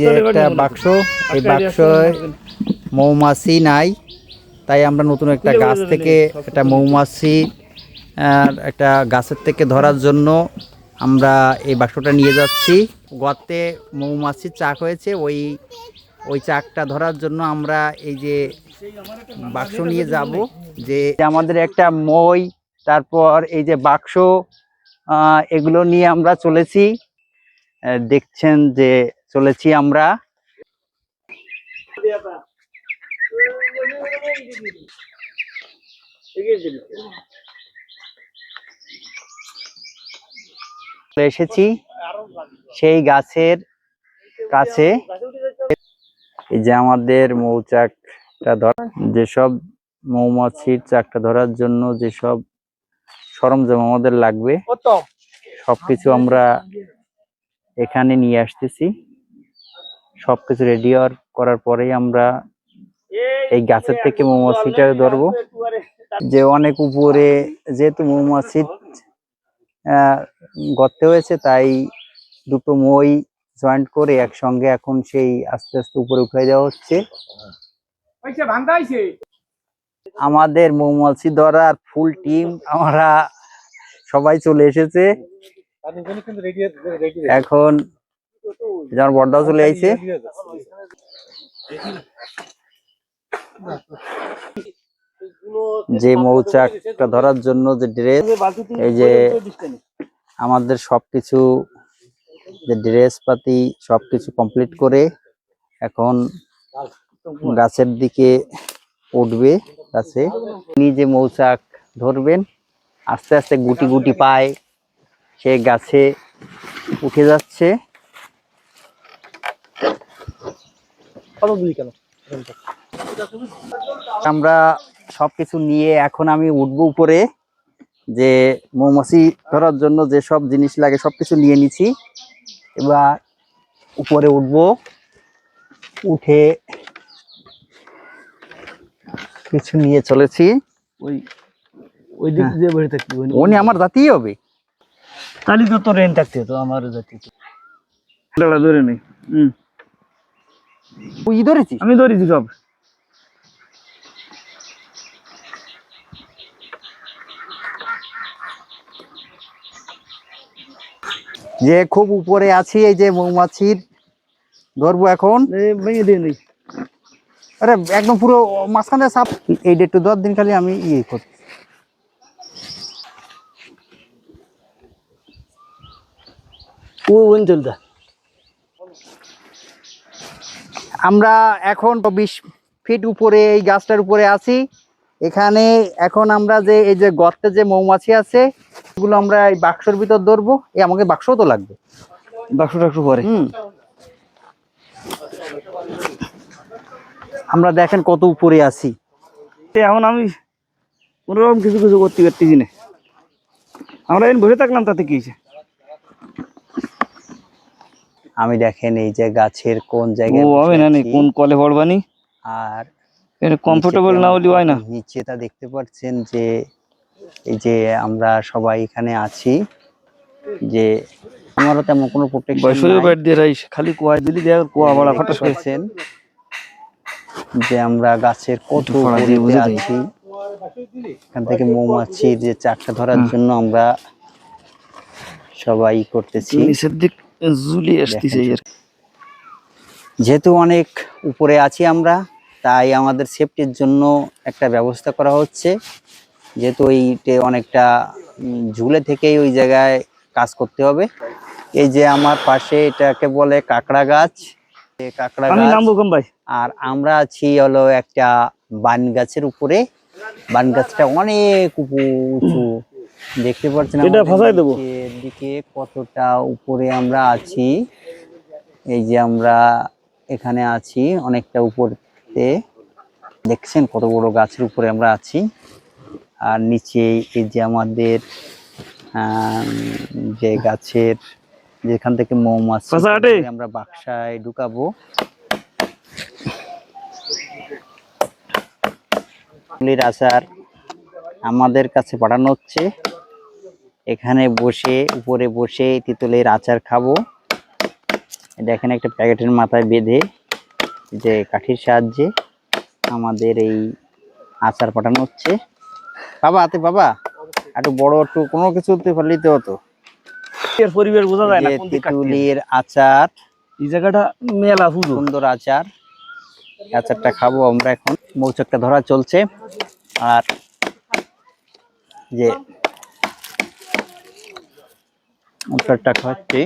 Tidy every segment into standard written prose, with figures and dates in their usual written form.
যে একটা বাক্স, এই বাক্সয় মৌমাছি নাই, তাই আমরা নতুন একটা গাছ থেকে একটা মৌমাছি একটা গাছের থেকে ধরার জন্য আমরা এই বাক্সটা নিয়ে যাচ্ছি। গর্তে মৌমাছির চাক হয়েছে, ওই চাকটা ধরার জন্য আমরা এই যে বাক্স নিয়ে যাব। যে আমাদের একটা মই, তারপর এই যে বাক্স, এগুলো নিয়ে আমরা চলেছি। দেখছেন যে চলেছি আমরা। এসেছি সেই গাছের কাছে। এই যে আমাদের মৌচাকটা ধরা, যেসব মৌমাছির চাকটা ধরার জন্য যেসব সরঞ্জাম আমাদের লাগবে সবকিছু আমরা এখানে নিয়ে আসতেছি। সবকিছু রেডি করার পরেই আমরা এই গাছের থেকে মৌমাছিটা ধরবো। যে অনেক উপরে যেহেতু মৌমাছির গর্তে হয়েছে, তাই দুটো মই জয়েন্ট করে একসঙ্গে এখন সেই আস্তে আস্তে উপরে উঠে যাওয়া হচ্ছে। আমাদের মৌমাছি ধরার ফুল টিম আমরা সবাই চলে এসেছে। এখন যেমন বড়দাও চলে আইছে। যে মৌচাকটা ধরার জন্য যে ড্রেস, এই যে আমাদের সবকিছু, যে ড্রেস পাতি সবকিছু কমপ্লিট করে এখন গাছের দিকে উঠবে। গাছে নিজে মৌচাক ধরবেন, আস্তে আস্তে গুটি গুটি পায় সে গাছে উঠে যাচ্ছে। আমরা সবকিছু নিয়ে এখন আমি উঠবো উপরে। যে মৌমাছি ধরার জন্য যে সব জিনিস লাগে সবকিছু নিয়ে নিছি। এবার উপরে উঠবো, উঠে কিছু নিয়ে চলেছি। ওই দিক দিয়ে বেড়ে থাকতে উনি আমার জাতীয় হবে, তাহলে তো তোর রেন থাকতে হতো আমার জাতি ধরে নেই। তুই ধরেছিস? আমি ধরেছি সব। যে খুব উপরে আছি, এই যে মৌমাছির ধরবো এখন। ভেঙে দিয়ে নেই, আরে একদম পুরো মাঝখানে সাপ। এই একটু 10 দিন খালি আমি ইয়ে করি। ও অঞ্চলটা আমরা এখন 20 ফিট উপরে এই গাছটার উপরে আছি। এখানে এখন আমরা যে এই যে গর্তে যে মৌমাছি আছে এগুলো আমরা এই বাক্সর ভিতর ধরবো। এই আমাকে বাক্সও তো লাগবে, বাক্স টাক্স পরে। আমরা দেখেন কত উপরে আছি। এখন আমি কোনোরকম কিছু কিছু করতে পারতেছি না। আমরা এখন বসে থাকলাম, তাতে কি হয়েছে? আমি দেখেন এই যে গাছের কোন জায়গায় আমি না কোন কলে পড়বানি, আর কমফোর্টেবল না হলে হয় না। নিচেটা দেখতে পাচ্ছেন যে এই যে আমরা সবাই এখানে আছি। যে আমারও তেমন কোনো প্রোটেকশন নাই, খালি কুয়া দিলি দেয়, কুয়া বড়া ফটাস করেছেন যে আমরা গাছের কত উপরে আছি। এখান থেকে মৌমাছির যে চাকটা ধরার জন্য আমরা সবাই করতেছি। নিচের দিক ঝুলি আসতেছে। যেহেতু অনেক উপরে আছি আমরা, তাই আমাদের সেফটির জন্য একটা ব্যবস্থা করা হচ্ছে। যেহেতু ওইটে অনেকটা ঝুলে থেকেই ওই জায়গায় কাজ করতে হবে। এই যে আমার পাশে এটাকে বলে কাঁকড়া গাছ, কাঁকড়া গাছ। আর আমরা আছি হলো একটা বান গাছের উপরে। বান গাছটা অনেক উঁচু, দেখতে পাচ্ছেন দিকে কতটা উপরে আমরা আছি। এই যে আমরা এখানে আছি অনেকটা উপরে, দেখছেন কত বড় গাছের উপরে আমরা আছি। আর নিচে এই যে আমাদের যে গাছের যেখান থেকে মৌমাছি আমরা বাক্সায় ঢুকাবো। আচার আমাদের কাছে পাঠানো হচ্ছে। এখানে বসে উপরে বসে তেঁতুলের আচার খাবো। এটা এখানে একটা প্যাকেটের মাথায় বেঁধে যে কাঠির সাহায্যে আমাদের এই আচার পাঠানো হচ্ছে। বাবা হাতে বাবা একটু বড় একটু কোনো কিছু পারলেই তো হতো। এর পরিবেশ বোঝা যায় না যে কোন দিক কাটতে হবে। তেঁতুলের আচার, এই জায়গাটা মেলা পুজো। সুন্দর আচার। আচারটা খাবো আমরা এখন। মৌচাকটা ধরা চলছে আর যে আচারটা খাচ্ছি,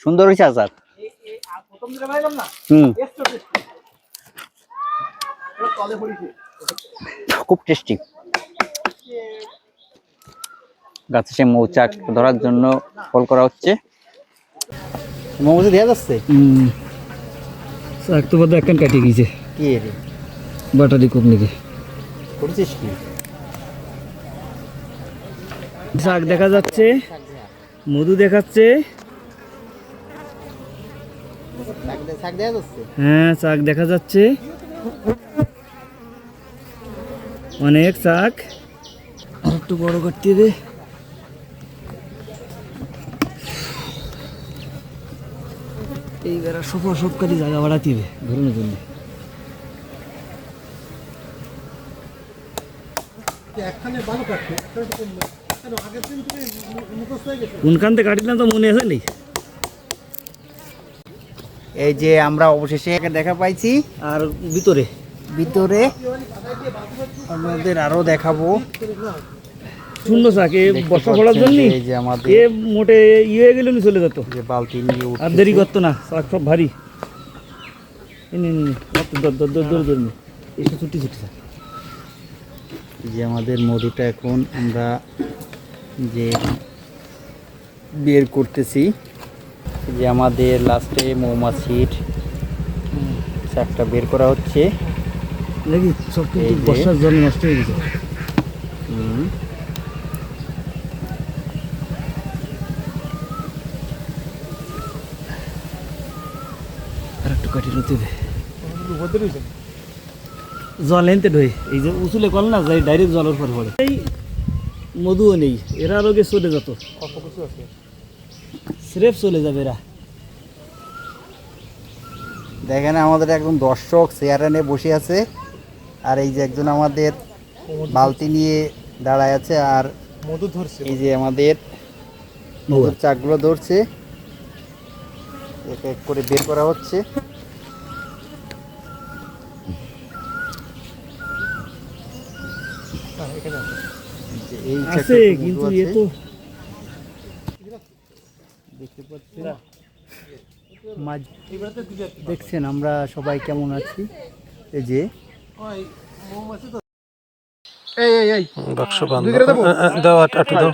সুন্দর হয়েছে আচার। খুব টেস্টি। গাছে সে মৌচাক ধরার জন্য কল করা হচ্ছে। মৌমাছি দেওয়া যাচ্ছে শাক তো বোধ একখান কাটি গেছে। কি রে বাটারি কোপ নাকি করছিস কি? শাক দেখা যাচ্ছে, মধু দেখাচ্ছে। শাক দেওয়া যাচ্ছে। হ্যাঁ শাক দেখা যাচ্ছে, অনেক শাক। আর একটু বড় করতে হবে। এইবার সব কালি জায়গা বাড়াতে হবে ঘুরানোর জন্য। কোনখান থেকে কাটিলাম তো মনে আছে নেই। এই যে আমরা অবশেষে দেখা পাইছি, আর ভিতরে ভিতরে আমাদের আরো দেখাবো। শূন্য শাক এ দেখতে বর্ষা পড়ার পাচ্ছেন জন্য যে এই যে আমাদের এ মোটে ইয়ে হয়ে গেলে চলে যেত, যে বালতি নিয়ে আর উঠতেছে। দেরি করতো না। শাক সব ভারী। ছুটি ছুটি শাক। যে আমাদের মধুটা এখন আমরা যে বের করতেছি, যে আমাদের লাস্টে মৌমাছির শাকটা বের করা হচ্ছে। নাকি সব এই কিন্তু যে। বর্ষার জল নষ্ট হয়ে গেছে। আর একটু কাটি রতে দে। জল এনতে ঢই এই যে উঁচুলে কল না যাই ডাইরেক্ট জলের পর পড়ে। এই মধুও নেই, এরা আরোগে চলে যেত, স্রেফ চলে যাবে এরা। দেখেন আমাদের একজন দর্শক চেয়ারে নিয়ে বসে আছে, আর এই যে একজন আমাদের বালতি নিয়ে দাঁড়ায় আছে, আর মধু ধরছে। এই যে আমাদের মধুর চাকগুলো ধরছে, এক এক করে বের করা হচ্ছে। যে এই আছে চাকটা মধু কিন্তু আছে। এ তো দেখতে পাচ্ছেন মাছ দেখছেন আমরা সবাই কেমন আছি। এই যে বাক্স বান্ধ দাও, একটু দাও,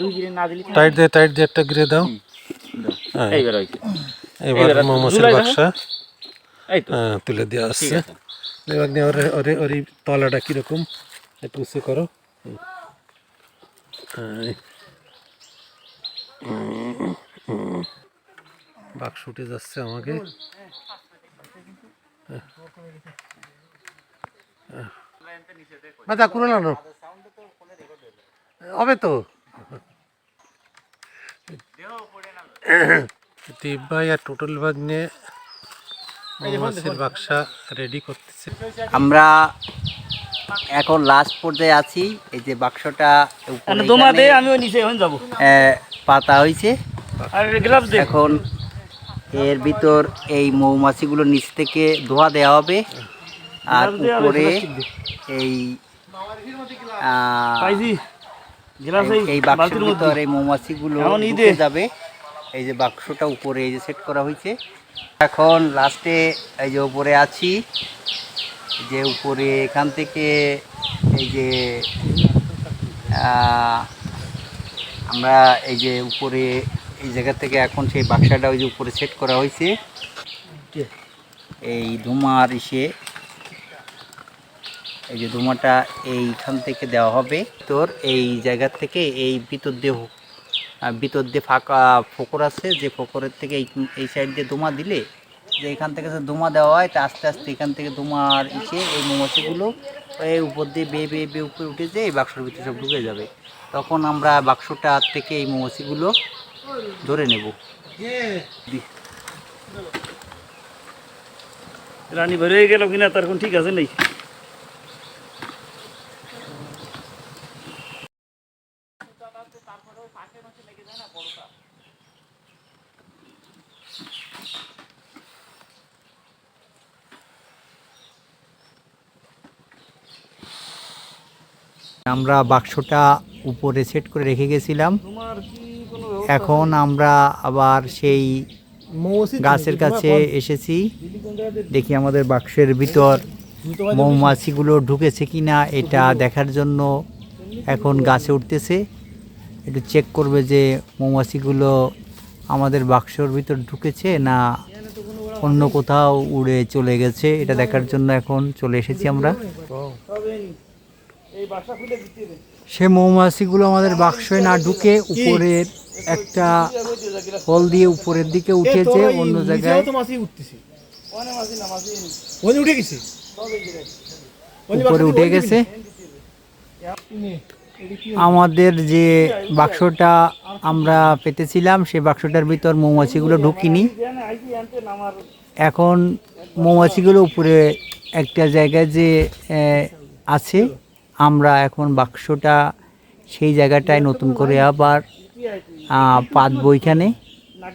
টাইট দিয়ে একটা গিরে দাও। হ্যাঁ, এবার মৌমাছির বাক্সা তুলে দেওয়া আসছে। এবার নিয়ে ওর এই তলাটা কিরকম একটু উঁচু করো। বাক্স উঠে যাচ্ছে আমাকে। আচ্ছা করে নাও হবে তো। দীপ ভাই আর টোটাল ভাগ নিয়ে মৌমাছির বাক্সা রেডি করতেছে। আমরা এখন লাস্ট পর্যায়ে আছি। এই যে বাক্সটা উপরে দোমা দে, এখানে, আমিও নিচে এখন যাবো। পাতা হয়েছে। আর গ্লাভ দে। এখন এর ভিতর এই মৌমাছিগুলো নিচ থেকে ধোয়া দেওয়া হবে, আর উপরে এই পাইজি গ্লাস এই বাক্সের ভিতর এই মৌমাছিগুলো এমন ঢুকে যাবে। এই যে বাক্সটা উপরে এই যে সেট করা হয়েছে। এখন লাস্টে এই যে উপরে আছি, যে উপরে এখান থেকে এই যে আমরা এই যে উপরে এই জায়গা থেকে এখন সেই বাক্সাটা ওই যে উপরে সেট করা হয়েছে। এই ধুমার ইসে এই যে ধুমাটা এইখান থেকে দেওয়া হবে। তোর এই জায়গা থেকে এই ভিতর দিয়ে ফাঁকা ফোকর আছে, যে ফোকরের থেকে এই সাইড দিয়ে ধুমা দিলে, যে এখান থেকে যে ধুমা দেওয়া হয়, তা আস্তে আস্তে এখান থেকে ধুমার ইসে এই মৌমাছিগুলো এই উপর দিয়ে বেয়ে উপরে উঠে যেয়ে এই বাক্সের ভিতরে সব ঢুকে যাবে। তখন আমরা বাক্সটা থেকে এই মৌমাছিগুলো ধরে নেব। রানী বের হয়ে গেল কিনা তার কোন ঠিক আছে নেই। আমরা বাক্সটা উপরে সেট করে রেখে গেছিলাম। তোমার কি কোনো এখন আমরা আবার সেই গাছের কাছে এসেছি। দেখি আমাদের বাক্সের ভিতর মৌমাছিগুলো ঢুকেছে কিনা এটা দেখার জন্য এখন গাছে উঠতেছে। একটু চেক করবে যে মৌমাছিগুলো আমাদের বাক্সর ভিতর ঢুকেছে না অন্য কোথাও উড়ে চলে গেছে, এটা দেখার জন্য এখন চলে এসেছি আমরা। এই বাসা খুলে দিতে হবে। সে মৌমাছিগুলো আমাদের বাক্সে না ঢুকে উপরের একটা ফল দিয়ে উপরের দিকে উঠেছে, অন্য জায়গায় উপরে উঠে গেছে। আমাদের যে বাক্সটা আমরা পেতেছিলাম সে বাক্সটার ভিতর মৌমাছিগুলো ঢুকিনি। এখন মৌমাছিগুলো উপরে একটা জায়গায় যে আছে, আমরা এখন বাক্সটা সেই জায়গাটায় নতুন করে আবার পাতবো। এখানে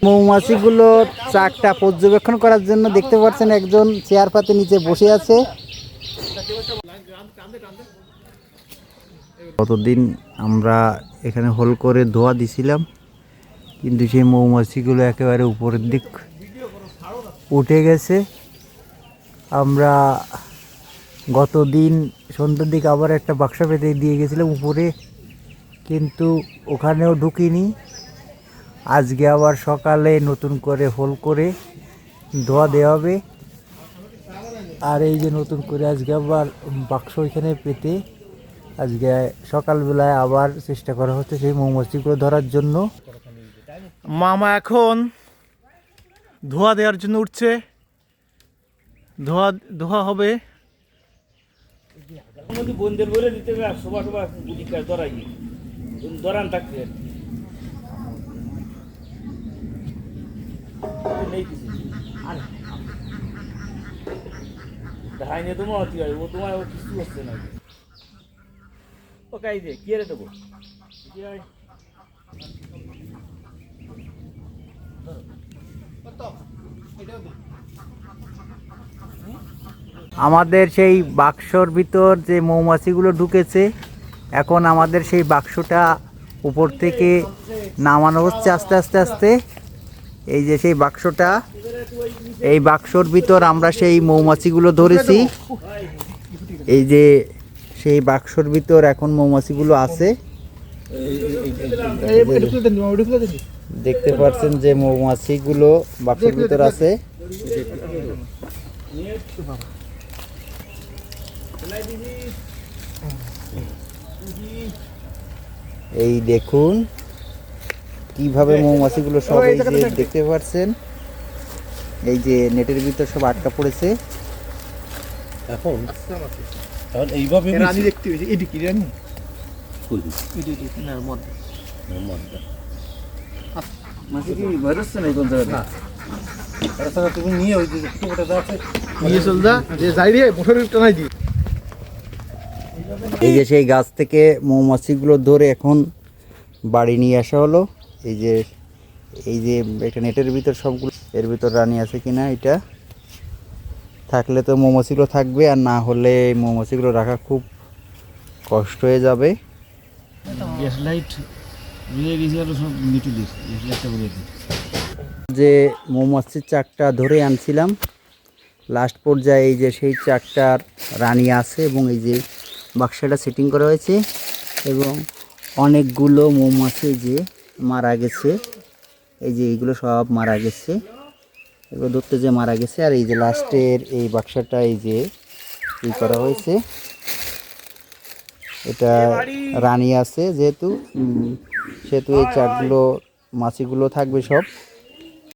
মৌমাছিগুলোর চাকটা পর্যবেক্ষণ করার জন্য দেখতে পাচ্ছেন একজন চেয়ার পাতে নিচে বসে আছে। কতদিন আমরা এখানে হোল করে ধোয়া দিছিলাম, কিন্তু সেই মৌমাছিগুলো একেবারে উপরের দিক উঠে গেছে। আমরা গতদিন সন্ধ্যার দিকে আবার একটা বাক্স পেতে দিয়ে গেছিলাম উপরে, কিন্তু ওখানেও ঢুকিনি। আজকে আবার সকালে নতুন করে হোল করে ধোয়া দেওয়া হবে। আর এই যে নতুন করে আজকে আবার বাক্স এখানে পেতে আজকে সকালবেলায় আবার চেষ্টা করা হচ্ছে সেই মৌমাছিগুলো ধরার জন্য। মামা এখন ধোয়া দেওয়ার জন্য উঠছে, ধোয়া হবে। বন্ধের বলে দিতে হবে আর সবার গুলি ধরাই ধরান থাকতে দেখাইনি তোমার অতি হয়, ও তোমার কিছু হচ্ছে না। ও কাই দে কি রে দেবো আমাদের সেই বাক্সর ভিতর যে মৌমাছিগুলো ঢুকেছে, এখন আমাদের সেই বাক্সটা উপর থেকে নামানো হচ্ছে আস্তে আস্তে আস্তে। এই যে সেই বাক্সটা, এই বাক্সর ভিতর আমরা সেই মৌমাছিগুলো ধরেছি। এই যে সেই বাক্সর ভিতর এখন মৌমাছিগুলো আছে, দেখতে পাচ্ছেন যে মৌমাছিগুলো বাক্সের ভিতর আছে। এই দেখুন কিভাবে মৌমাছিগুলো সব এই যে দেখতে পাচ্ছেন, এই যে নেটের ভিতর সব আটকা পড়েছে। এখন এইভাবে রানী দেখতে পেয়েছি, এটি কি রানী? মাছি কি বেরোচ্ছে না কোন জায়গা তুমি নিয়ে ওই যে ফুটোটা আছে নিয়ে চল যা, যে যাই রে মোটরের টানাই দি। এই যে সেই গাছ থেকে মৌমাছিগুলো ধরে এখন বাড়ি নিয়ে আসা হলো। এই যে একটা নেটের ভিতর সবগুলো, এর ভিতর রানী আছে কিনা এটা থাকলে তো মৌমাছিগুলো থাকবে, আর না হলে মৌমাছিগুলো রাখা খুব কষ্ট হয়ে যাবে। গ্যাস লাইট নিয়ে গেছিল সব মিটে দিয়েছে, গ্যাস লাইটটা বলে দিই। যে মৌমাছির চাকটা ধরে আনছিলাম, লাস্ট পর্যায়ে এই যে সেই চাকটার রানী আছে এবং এই যে বাক্সটা সেটিং করা হয়েছে এবং অনেকগুলো মৌমাছি যে মারা গেছে, এই যে এইগুলো সব মারা গেছে, এগুলো ধরতে যে মারা গেছে। আর এই যে লাস্টের এই বাক্সটা এই যে করা হয়েছে, এটা রানী আছে যেহেতু, সেহেতু এই চাকগুলো মাছিগুলো থাকবে সব।